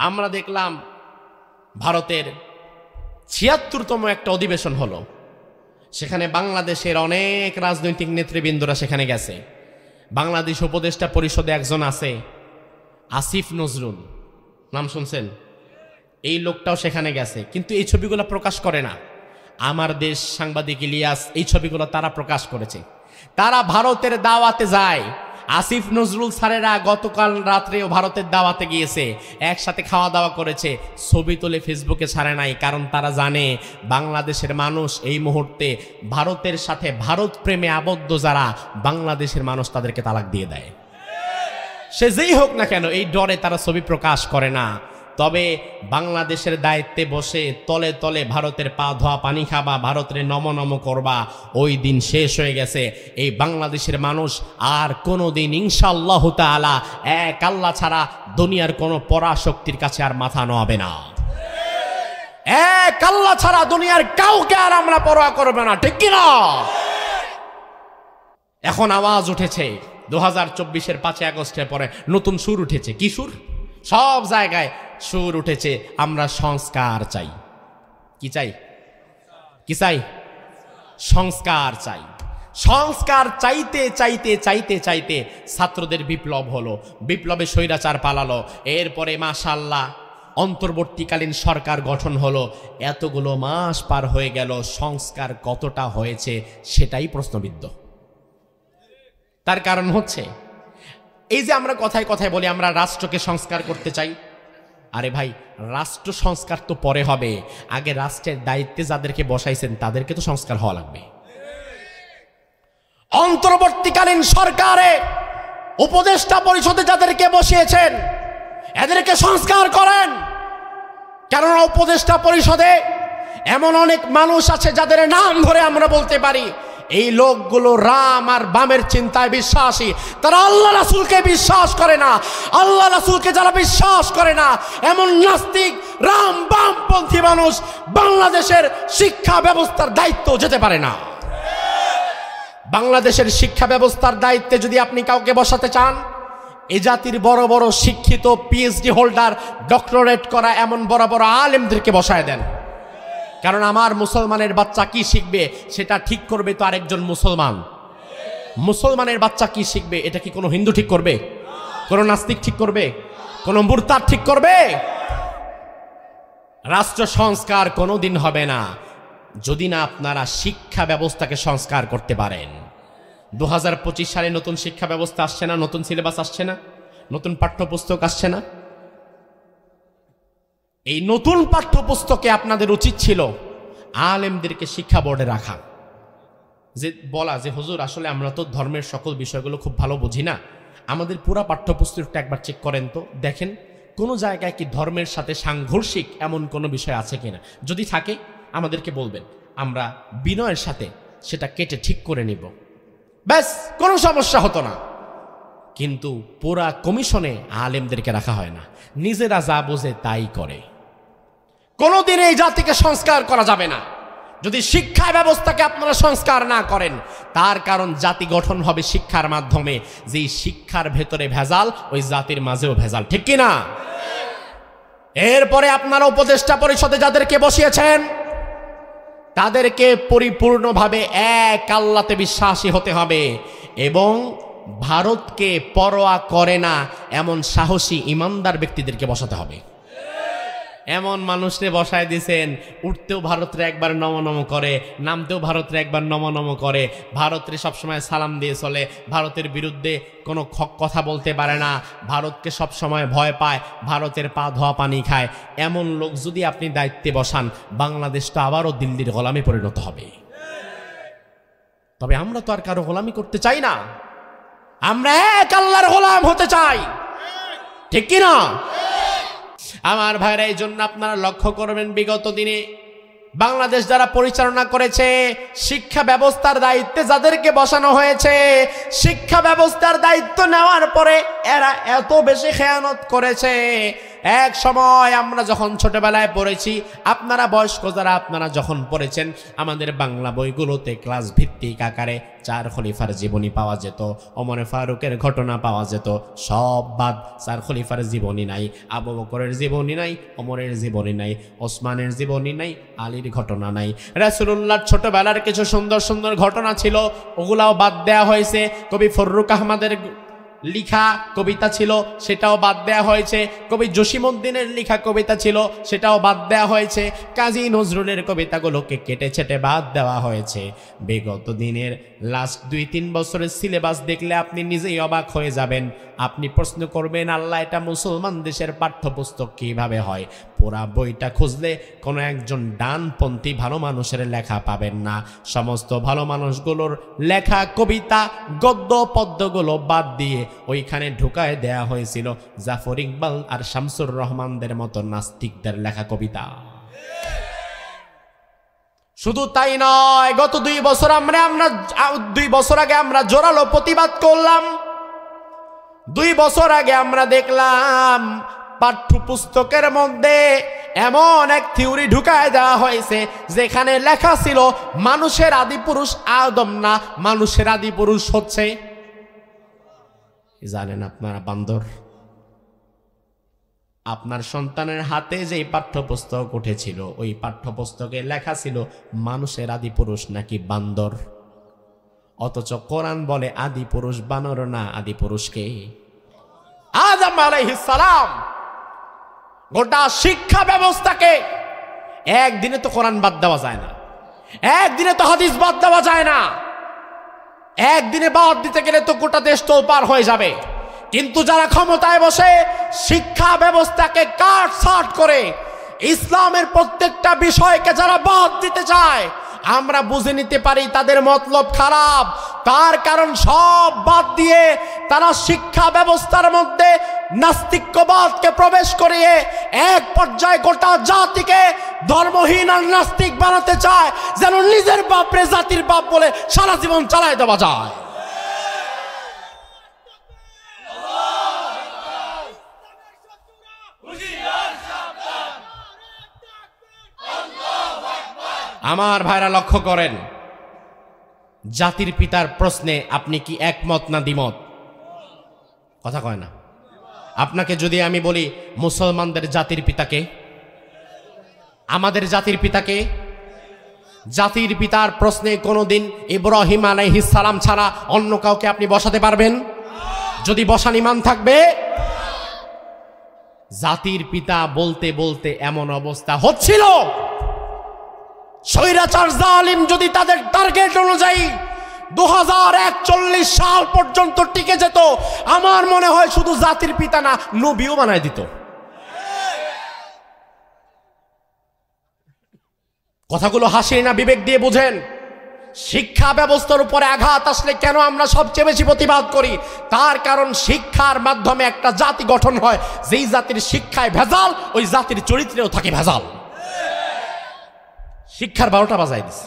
আমরা দেখলাম ভারতের ৭৬তম একটা অধিবেশন হলো, সেখানে বাংলাদেশের অনেক রাজনৈতিক নেতৃবৃন্দরা সেখানে গেছে। বাংলাদেশ উপদেষ্টা পরিষদে একজন আছে আসিফ নজরুল, নাম শুনছেন? এই লোকটাও সেখানে গেছে, কিন্তু এই ছবিগুলো প্রকাশ করে না। আমার দেশ সাংবাদিক ইলিয়াস এই ছবিগুলো তারা প্রকাশ করেছে। তারা ভারতের দাওয়াতে যায়। আসিফ নজরুল স্যারেরা গতকাল রাত্রেও ভারতের দাওয়াতে গিয়েছে, একসাথে খাওয়া দাওয়া করেছে, ছবি তুলে ফেসবুকে ছাড়ে নাই। কারণ তারা জানে বাংলাদেশের মানুষ এই মুহূর্তে ভারতের সাথে ভারত প্রেমে আবদ্ধ যারা, বাংলাদেশের মানুষ তাদেরকে তালাক দিয়ে দেয়। সে যেই হোক না কেন, এই ডরে তারা ছবি প্রকাশ করে না। তবে বাংলাদেশের দায়িত্বে বসে তলে তলে ভারতের পা ধোয়া পানি খাবা, ভারতের নম নম করবা, ওই দিন শেষ হয়ে গেছে। এই বাংলাদেশের মানুষ আর কোনো দিন ইনশাআল্লাহ তাআলা এক আল্লাহ ছাড়া দুনিয়ার কোনো পরাশক্তির কাছে আর মাথা নোয়াবে না। এক আল্লাহ ছাড়া দুনিয়ার কাউকে আর আমরা পরোয়া করবে না, ঠিক কিনা? এখন আওয়াজ উঠেছে 2024-এর 5 আগস্টের পরে নতুন সুর উঠেছে। কি সুর? সব জায়গায় সুর উঠেছে, আমরা সংস্কার চাই। কি চাই? কি চাই? সংস্কার চাই। সংস্কার চাইতে চাইতে চাইতে চাইতে ছাত্রদের বিপ্লব হলো, বিপ্লবে স্বৈরাচার পালালো। এরপরে মাশাআল্লাহ অন্তর্বর্তীকালীন সরকার গঠন হলো। এতগুলো মাস পার হয়ে গেল, সংস্কার কতটা হয়েছে সেটাই প্রশ্নবিদ্ধ। তার কারণ হচ্ছে এই যে আমরা কথায় কথায় বলি আমরা রাষ্ট্রকে সংস্কার করতে চাই। আরে ভাই, রাষ্ট্র সংস্কার তো পরে হবে, আগে রাষ্ট্রের দায়িত্বে যাদেরকে বসাইছেন তাদেরকে তো সংস্কার হওয়া লাগবে। অন্তর্বর্তীকালীন সরকারে উপদেষ্টা পরিষদে যাদেরকে বসিয়েছেন এদেরকে সংস্কার করেন। কেননা উপদেষ্টা পরিষদে এমন অনেক মানুষ আছে যাদের নাম ধরে আমরা বলতে পারি এই লোকগুলো রাম আর বামের চিন্তায় বিশ্বাসী। তারা আল্লাহ রাসূলকে বিশ্বাস করে না। আল্লাহ রাসূলকে যারা বিশ্বাস করে না, এমন নাস্তিক রাম বামপন্থী মানুষ বাংলাদেশের শিক্ষা ব্যবস্থার দায়িত্ব যেতে পারে না। বাংলাদেশের শিক্ষা ব্যবস্থার দায়িত্বে যদি আপনি কাউকে বসাতে চান, এ জাতির বড় বড় শিক্ষিত পিএইচডি হোল্ডার, ডক্টরেট করা এমন বড় বড় আলেমদেরকে বসায় দেন। কারণ আমার মুসলমানের বাচ্চা কি শিখবে সেটা ঠিক করবে তো আরেকজন মুসলমান। মুসলমানের বাচ্চা কি শিখবে এটা কি কোনো হিন্দু ঠিক করবে? কোনো নাস্তিক ঠিক করবে? কোনো মুরতাদ ঠিক করবে? রাষ্ট্র সংস্কার কোনোদিন হবে না যদি না আপনারা শিক্ষা ব্যবস্থাকে সংস্কার করতে পারেন। 2025 সালে নতুন শিক্ষা ব্যবস্থা আসছে না, নতুন সিলেবাস আসছে না, নতুন পাঠ্যপুস্তক আসছে না। এই নতুন পাঠ্যপুস্তকে আপনাদের উচিত ছিল আলেমদেরকে শিক্ষা বোর্ডে রাখা, যে বলা যে হুজুর আসলে আমরা তো ধর্মের সকল বিষয়গুলো খুব ভালো বুঝি না, আমাদের পুরা পাঠ্যপুস্তকটা একবার চেক করেন তো, দেখেন কোনো জায়গায় কি ধর্মের সাথে সাংঘর্ষিক এমন কোনো বিষয় আছে কিনা, যদি থাকে আমাদেরকে বলবেন, আমরা বিনয়ের সাথে সেটা কেটে ঠিক করে নিব, ব্যাস কোনো সমস্যা হতো না। কিন্তু পুরা কমিশনে আলেমদেরকে রাখা হয় না, নিজেরা যা বোঝে তাই করে। কোনোদিন এই জাতিকে সংস্কার করা যাবে না যদি শিক্ষা ব্যবস্থাকে আপনারা সংস্কার না করেন। তার কারণ জাতি গঠন হবে শিক্ষার মাধ্যমে, যেই শিক্ষার ভেতরে ভেজাল ওই জাতির মাঝেও ভেজাল, ঠিক কিনা? এরপরে আপনারা উপদেষ্টা পরিষদে যাদেরকে বসিয়েছেন তাদেরকে পরিপূর্ণভাবে এক আল্লাহতে বিশ্বাসী হতে হবে এবং ভারতকে পরোয়া করে না এমন সাহসী ইমানদার ব্যক্তিদেরকে বসাতে হবে। এমন মানুষকে বসায় দিয়েছেন উঠতেও ভারতরে একবার নম নম করে, নামতেও ভারতরে একবার নম নম করে, ভারতরে সবসময় সালাম দিয়ে চলে, ভারতের বিরুদ্ধে কোনো কথা বলতে পারে না, ভারতকে সবসময় ভয় পায়, ভারতের পা ধোয়া পানি খায়। এমন লোক যদি আপনি দায়িত্বে বসান, বাংলাদেশ তো আবারও দিল্লির গোলামে পরিণত হবে। তবে আমরা তো আর কারো গোলামি করতে চাই না, আমরা এক আল্লাহর গোলাম হতে চাই, ঠিক কিনা? আমার ভাইরা, এই জন্য আপনারা লক্ষ্য করবেন বিগত দিনে বাংলাদেশ যারা পরিচালনা করেছে, শিক্ষা ব্যবস্থার দায়িত্বে যাদেরকে বসানো হয়েছে, শিক্ষা ব্যবস্থার দায়িত্ব নেওয়ার পরে এরা এত বেশি খেয়ানত করেছে, এক সময় আমরা যখন ছোটবেলায় পড়েছি, আপনারা বয়স্ক যারা আপনারা যখন পড়েছেন, আমাদের বাংলা বইগুলোতে ক্লাস ভিত্তিক আকারে 4 খলিফার জীবনী পাওয়া যেত, ওমর ফারুকের ঘটনা পাওয়া যেত। সব বাদ, 4 খলিফার জীবনী নাই, আবু বকরের জীবনী নাই, ওমরের জীবনী নাই, ওসমানের জীবনী নাই, আলীর ঘটনা নাই। রাসূলুল্লাহর ছোটবেলার কিছু সুন্দর সুন্দর ঘটনা ছিল, ওগুলাও বাদ দেয়া হয়েছে। কবি ফররুক আহমদের লিখা কবিতা ছিল, সেটাও বাদ দেয়া হয়েছে। কবি জসিমউদ্দিনের লিখা কবিতা ছিল, সেটাও বাদ দেয়া হয়েছে। কাজী নজরুলের কবিতাগুলোকে কেটে ছেটে বাদ দেওয়া হয়েছে। বিগত দিনের লাস্ট 2-3 বছরের সিলেবাস দেখলে আপনি নিজেই অবাক হয়ে যাবেন। আপনি প্রশ্ন করবেন, আল্লাহ, এটা মুসলমান দেশের পাঠ্যপুস্তক কিভাবে হয়? পুরা বইটা খুঁজলে কোনো একজন ডানপন্থী ভালো মানুষের লেখা পাবেন না। সমস্ত ভালো মানুষগুলোর লেখা কবিতা, গদ্য পদ্যগুলো বাদ দিয়ে ওইখানে ঢুকায় দেয়া হয়েছিল জাফর ইকবাল আর শামসুর রহমানদের মতো নাস্তিকদের লেখা কবিতা। শুধু তাই নয়, গত 2 বছর আগে আমরা জোরালো প্রতিবাদ করলাম। 2 বছর আগে আমরা দেখলাম পাঠ্যপুস্তকের মধ্যে এমন এক থিওরি ঢুকায় দেওয়া হয়েছে যেখানে লেখা ছিল মানুষের আদি পুরুষ আদম না, মানুষের আদি পুরুষ হচ্ছে, জানেন আপনারা, বান্দর। আপনার সন্তানের হাতে যে পাঠ্যপুস্তক উঠেছিল, ওই পাঠ্যপুস্তকে লেখা ছিল মানুষের আদি পুরুষ নাকি বান্দর। অথচ কোরআন বলে আদি পুরুষ বানর না, আদি পুরুষকে আদম আলাইহিস সালাম। গোটা শিক্ষা ব্যবস্থাকে একদিনে তো কোরআন বাদ দেওয়া যায় না, একদিনে তো হাদিস বাদ দেওয়া যায় না। একদিনে বাদ দিতে গেলে তো গোটা দেশ তোলপাড় হয়ে যাবে। কিন্তু যারা ক্ষমতায় বসে শিক্ষা ব্যবস্থাকে কাটছাঁট করে ইসলামের প্রত্যেকটা বিষয়কে যারা বাদ দিতে চায়, আমরা বুঝে নিতে পারি তাদের মতলব খারাপ। তার কারণ সব বাদ দিয়ে তারা শিক্ষা ব্যবস্থার মধ্যে নাস্তিক্যবাদকে প্রবেশ করিয়ে এক পর্যায়ে গোটা জাতিকে ধর্মহীন আর নাস্তিক বানাতে চায়, যেন নিজের বাপরে জাতির বাপ বলে সারা জীবন চালায় দেওয়া যায়। আমার ভাইরা লক্ষ্য করেন, জাতির পিতার প্রশ্নে আপনি কি একমত না দ্বিমত? কথা কয় না। আপনাকে যদি আমি বলি মুসলমানদের জাতির পিতাকে, আমাদের জাতির পিতাকে, জাতির পিতার প্রশ্নে কোনোদিন ইব্রাহিম আলাইহিস সালাম ছাড়া অন্য কাউকে আপনি বসাতে পারবেন? যদি বসান ঈমান থাকবে? জাতির পিতা বলতে বলতে এমন অবস্থা হচ্ছিল, স্বৈরাচার জালিম যদি তাদের টার্গেট অনুযায়ী 2041 সাল পর্যন্ত টিকে যেত, আমার মনে হয় শুধু জাতির পিতা না, নবীও বানায় দিত। কথাগুলো হাসি না, বিবেক দিয়ে বুঝেন। শিক্ষা ব্যবস্থার উপরে আঘাত আসলে কেন আমরা সবচেয়ে বেশি প্রতিবাদ করি? তার কারণ শিক্ষার মাধ্যমে একটা জাতি গঠন হয়। যেই জাতির শিক্ষায় ভেজাল, ওই জাতির চরিত্রেও থাকে ভেজাল। শিক্ষার 12টা বাজায় দিচ্ছে।